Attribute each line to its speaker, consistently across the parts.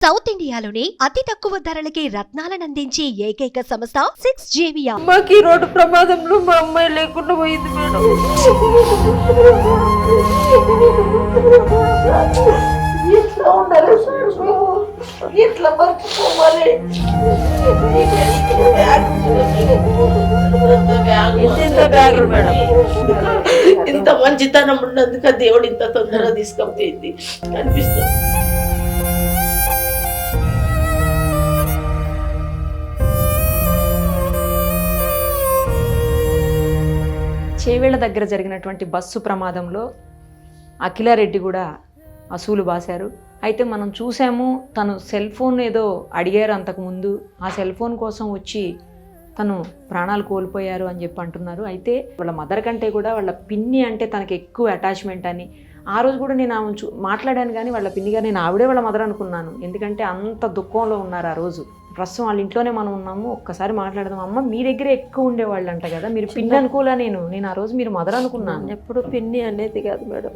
Speaker 1: South ఇండియాలోని అతి తక్కువ ధరలకి రత్నాలను అందించే ఏకైక సంస్థ 6JVR.
Speaker 2: మాకు ఈ రోడ్డు ప్రమాదంలో మా అమ్మాయి లేకుండా పోయింది మేడం.
Speaker 3: ఎట్లా ఉండాలి సార్ మేము? ఎట్లా మర్చిపోవాలి?
Speaker 2: ఇంత బ్యాగులు మేడం.
Speaker 3: ఇంత మంచితనం ఉన్నందుకు దేవుడు ఇంత తొందరగా తీసుకపోయింది అనిపిస్తుంది.
Speaker 4: చేవేళ్ల దగ్గర జరిగినటువంటి బస్సు ప్రమాదంలో అఖిలారెడ్డి కూడా అసూలు బాశారు. అయితే మనం చూసాము, తను సెల్ ఫోన్ ఏదో అడిగారు అంతకుముందు, ఆ సెల్ ఫోన్ కోసం వచ్చి తను ప్రాణాలు కోల్పోయారు అని చెప్పి అంటున్నారు. అయితే వాళ్ళ మదర్ కంటే కూడా వాళ్ళ పిన్ని అంటే తనకి ఎక్కువ అటాచ్మెంట్ అని ఆ రోజు కూడా నేను ఆమె మాట్లాడాను, కానీ వాళ్ళ పిన్నిగా నేను ఆవిడే వాళ్ళ మదర్ అనుకున్నాను. ఎందుకంటే అంత దుఃఖంలో ఉన్నారు ఆ రోజు. ప్రస్తుతం వాళ్ళ ఇంట్లోనే మనం ఉన్నాము, ఒక్కసారి మాట్లాడదాం. అమ్మ మీ దగ్గరే ఎక్కువ ఉండేవాళ్ళు అంట కదా, మీరు పిన్ని అనుకోలే? నేను ఆ రోజు మీరు మదర్ అనుకున్నాను.
Speaker 2: ఎప్పుడు పిన్ని అనేది కాదు మేడం.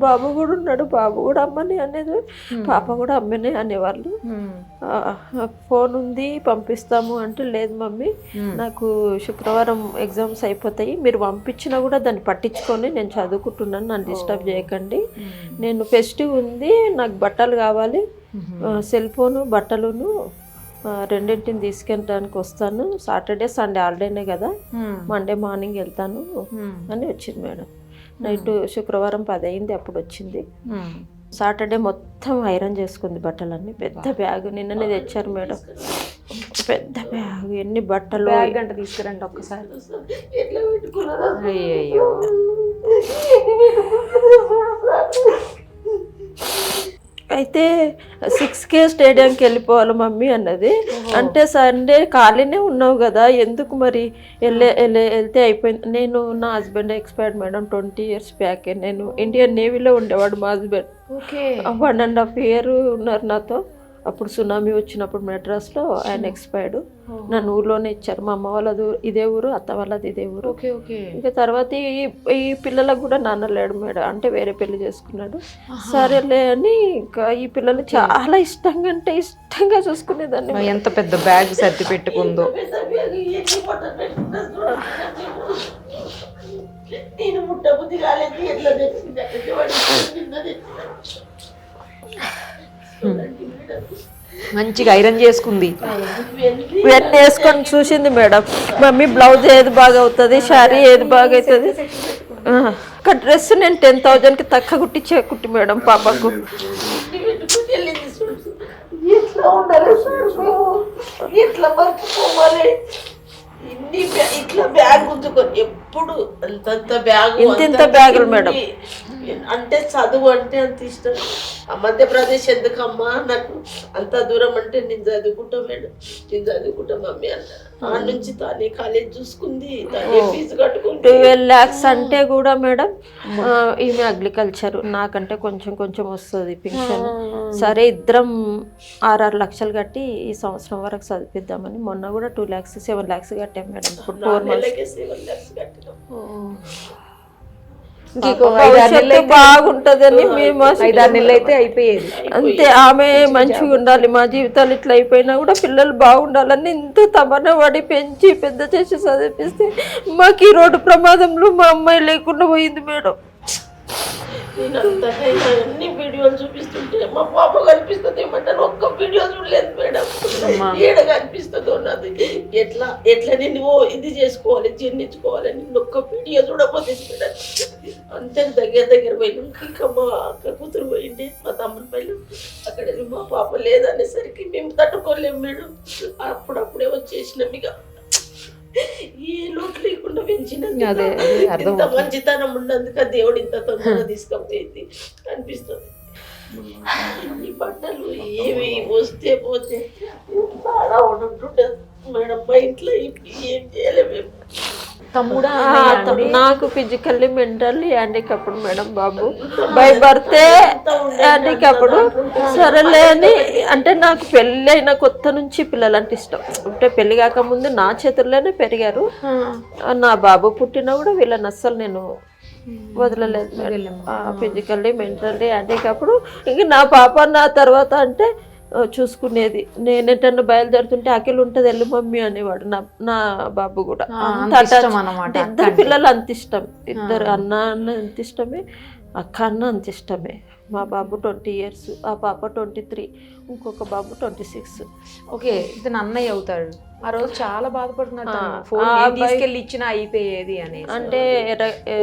Speaker 2: బాబు కూడా ఉన్నాడు, బాబు కూడా అమ్మని అనేది, పాప కూడా అమ్మనే అనేవాళ్ళు. ఫోన్ ఉంది పంపిస్తాము అంటే, లేదు మమ్మీ నాకు శుక్రవారం ఎగ్జామ్స్ అయిపోతాయి, మీరు పంపించినా కూడా దాన్ని పట్టించుకొని నేను చదువుకుంటున్నాను, నన్ను డిస్టర్బ్ చేయకండి, నేను ఫెస్టివ్ ఉంది, నాకు బట్టలు కావాలి, సెల్ ఫోను బట్టలును రెండింటిని తీసుకెళ్ళడానికి వస్తాను, సాటర్డే సండే హాలిడేనే కదా, మండే మార్నింగ్ వెళ్తాను అని వచ్చింది మేడం. నైట్ శుక్రవారం 10 అయింది అప్పుడు వచ్చింది. సాటర్డే మొత్తం ఐరన్ చేసుకుంది బట్టలన్నీ. పెద్ద బ్యాగ్ నిన్ననే తెచ్చారు మేడం, పెద్ద బ్యాగ్, ఎన్ని బట్టలు.
Speaker 4: గంట తీసుకురండి ఒక్కసారి.
Speaker 3: ఎట్లా పెట్టుకున్నారా?
Speaker 4: అయ్యో
Speaker 2: అయితే 6K స్టేడియంకి వెళ్ళిపోవాలి మమ్మీ అన్నది. అంటే సండే ఖాళీనే ఉన్నావు కదా, ఎందుకు మరి వెళ్తే అయిపోయింది. నేను నా హస్బెండ్ ఎక్స్పైర్డ్ మేడం 20 years బ్యాకే. నేను ఇండియన్ నేవీలో ఉండేవాడు మా హస్బెండ్. 1.5 year ఉన్నారు నాతో. అప్పుడు సునామీ వచ్చినప్పుడు మెడ్రాస్లో ఆయన ఎక్స్పైర్డ్. నన్ను ఊర్లోనే ఇచ్చారు. మా అమ్మ వాళ్ళది ఇదే ఊరు, అత్త వాళ్ళది ఇదే ఊరు. ఇంకా తర్వాత ఈ పిల్లలకు కూడా నాన్న లేడు మేడం, అంటే వేరే పెళ్లి చేసుకున్నాడు. సరేలే అని ఇంకా ఈ పిల్లలు చాలా ఇష్టంగా అంటే ఇష్టంగా చూసుకునేదాన్ని.
Speaker 4: ఎంత పెద్ద బ్యాగ్ సర్ది పెట్టుకుందో.
Speaker 3: నేను ముట్టబుద్ధి కాలేదు, ఎట్లా తెచ్చింది
Speaker 4: మంచిగా ఐరన్ చేసుకుంది.
Speaker 2: ఇవన్నీ వేసుకొని చూసింది మేడం. మమ్మీ బ్లౌజ్ ఏది బాగా అవుతుంది, శారీ ఏది బాగా అవుతుంది. ఒక డ్రెస్ నేను 10,000కి తక్కువ కుట్టి మేడం పాపకు.
Speaker 3: ఎట్లా ఉండాలి సార్ మేము? ఎట్లా మర్చిపోవాలి? ఇట్లా బ్యాగ్ ఉంచుకొని ఎప్పుడు అంతంత బ్యాగ్,
Speaker 2: ఇంత బ్యాగులు మేడం.
Speaker 3: అంటే చదువు అంటే అంత ఇష్టం. ఆ మధ్యప్రదేశ్ ఎందుకమ్మా, నాకు అంత దూరం అంటే నేను చదువుకుంటా మేడం, నేను చదువుకుంటా మమ్మీ అన్న. ఆ నుంచి తానే కాలేజ్ చూసుకుంది, తానే ఫీజు కట్టుకుంది.
Speaker 2: 12 lakhs అంటే కూడా మేడం ఈమె అగ్రికల్చర్, నాకంటే కొంచెం వస్తుంది పింఛన్. సరే ఇద్దరం 6 లక్షలు కట్టి ఈ సంవత్సరం వరకు చదివిద్దామని మొన్న కూడా 2 lakhs 7 lakhs కట్టాం మేడం. ఇప్పుడు 4 months
Speaker 3: 7 lakhs కట్టినాం.
Speaker 2: బాగుంటదని మేము
Speaker 4: 5-6 నెలలు అయితే అయిపోయేది
Speaker 2: అంతే. ఆమె మంచిగా ఉండాలి, మా జీవితాలు ఇట్లా అయిపోయినా కూడా పిల్లలు బాగుండాలని ఇంత తమన పడి పెంచి పెద్ద చేసి చదివిస్తే, మాకు ఈ రోడ్డు ప్రమాదంలో మా అమ్మాయి లేకుండా పోయింది మేడం.
Speaker 3: నేను అంతకైనా అన్ని వీడియోలు చూపిస్తుంటే మా పాప కనిపిస్తుంది ఏమంటాను, ఒక్క వీడియో చూడలేదు మేడం. ఏడ కనిపిస్తుందో నాది. ఎట్లా నేను ఇది చేసుకోవాలి, జీర్ణించుకోవాలి, నేను ఒక్క వీడియో చూడకపోతే మేడం. అంతే దగ్గర పోయినాం. ఇంకా మా అక్క కూతురు పోయింది, మా తమ్ముని పైన. అక్కడ మా పాప లేదనేసరికి మేము తట్టుకోలేము మేడం. అప్పుడప్పుడే వచ్చేసినాం. ఇక ఏ లోటు లేకుండా పెంచినందుకు, ఇంత మంచితనం ఉన్నందుకు దేవుడు ఇంత తొందరగా తీసుకపోయింది అనిపిస్తుంది. ఈ బట్టలు ఏవి వస్తే పోతే చాలా ఉంటుండే మేడం. మా ఇంట్లో ఏం చేయలేము మేము.
Speaker 4: తమ్ముడా?
Speaker 2: నాకు ఫిజికల్లీ మెంటల్లీ హ్యాండిక్యాప్డ్ మేడం బాబు. బై బర్తే హ్యాండిక్యాప్డ్. సరేలే అని అంటే నాకు పెళ్ళి అయిన కొత్త నుంచి పిల్లలు అంటే ఇష్టం. అంటే పెళ్లి కాకముందు నా చేతుల్లోనే పెరిగారు. నా బాబు పుట్టినా కూడా వీళ్ళని అస్సలు నేను వదలలేదు. Physically mentally handicapped. ఇంక నా పాప నా తర్వాత అంటే చూసుకునేది. నేనేటన్నా బయలుదేరుతుంటే అఖిల్ ఉంటుంది వెళ్ళు మమ్మీ అనేవాడు. నా బాబు కూడా అంత
Speaker 4: ఇష్టం అన్నమాట.
Speaker 2: ఇద్దరు పిల్లలు అంత ఇష్టం. ఇద్దరు అన్న అంత ఇష్టమే, అక్క అన్న అంత ఇష్టమే. మా బాబు 20 years, ఆ పాప 23, ఇంకొక బాబు 26.
Speaker 4: ఓకే, ఇతను అన్నయ్య అవుతాడు. ఆ రోజు చాలా బాధపడుతున్నాడు. ఫోన్ తీసుకెళ్ళి ఇచ్చినా అయిపోయేది అని.
Speaker 2: అంటే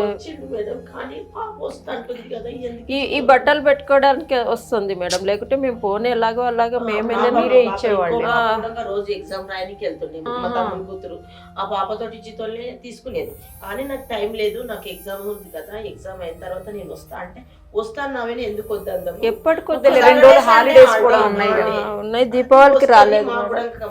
Speaker 3: వచ్చిండు మేడం, కానీ పాప వస్తుంటుంది కదా ఎందుకు
Speaker 2: ఈ బట్టలు పెట్టుకోవడానికి వస్తుంది మేడం, లేకుంటే మేము ఫోన్ ఎలాగో అలాగా మేము మీరే ఇచ్చేవాళ్ళు.
Speaker 3: రోజు ఎగ్జామ్ రాయడానికి వెళ్తుండే మా తమ్ముడు కూతురు. ఆ పాపతో ఇచ్చితోనే తీసుకునేది. కానీ నాకు టైం లేదు, నాకు ఎగ్జామ్ ఉంది కదా, ఎగ్జామ్ అయిన తర్వాత నేను వస్తా అంటే వస్తాను నావని ఎందుకు వద్దాం.
Speaker 2: ఎప్పటికొద్దు
Speaker 4: 2 రోజులు హాలిడేస్ కూడా
Speaker 2: ఉన్నాయి. దీపావళికి రాలేదు,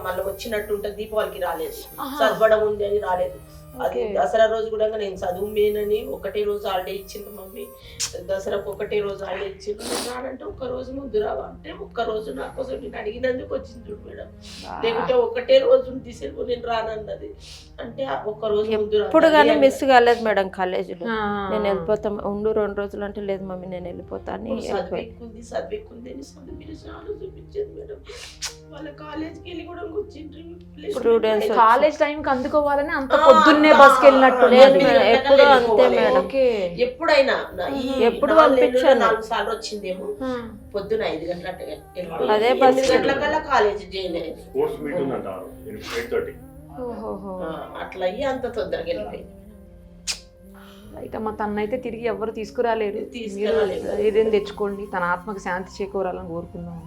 Speaker 3: మళ్ళీ వచ్చినట్టు ఉంటుంది. దీపావళికి రాలేదు, చదవడం ఉంది అని రాలేదు. అది దసరా రోజు కూడా నేను చదువు మేనని ఒకటే రోజు హాలిడే ఇచ్చిండ్రు మమ్మీ. దసరాకు ఒకటే రోజు హాలిడే ఇచ్చిండ్రు. రానంటే ఒక్క రోజు ముందు రావా అంటే ఒక్క రోజు నా కోసం నేను అడిగినందుకు వచ్చింది మేడం. లేకుంటే ఒకటే రోజు తీసుకెళ్ళి నేను రానన్నది. అంటే ఒక్క రోజు ముందు
Speaker 2: ఇప్పుడు కానీ మిస్ కాలేదు మేడం కాలేజీలో. నేను వెళ్ళిపోతాం ఉండు 2 రోజులు అంటే లేదు మమ్మీ నేను వెళ్ళిపోతా అని.
Speaker 3: చదివింది అని చదివి చాలా చూపించింది మేడం. వాళ్ళ కాలేజ్కి వెళ్ళి కూడా కూర్చుంటారు.
Speaker 4: కాలేజ్ టైంకి అందుకోవాలని అంత పొద్దున్నే బస్కి వెళ్ళినట్టు.
Speaker 2: ఎప్పుడు అంతే మేడం,
Speaker 3: ఎప్పుడైనా
Speaker 2: ఎప్పుడు పంపించాను.
Speaker 3: 4 సార్లు వచ్చిందేమో. పొద్దున 5 గంటల
Speaker 2: అదే బస్
Speaker 3: గంటలకల్లా కాలేజ్ జాయిన్ అయ్యింది. అట్లా అయ్యి అంత తొందరగా వెళ్ళిపోయింది.
Speaker 4: అయితే మా తనైతే తిరిగి ఎవరు తీసుకురాలేరు. ఇదేం తెచ్చుకోండి, తన ఆత్మకు శాంతి చేకూరాలని కోరుకుందాం.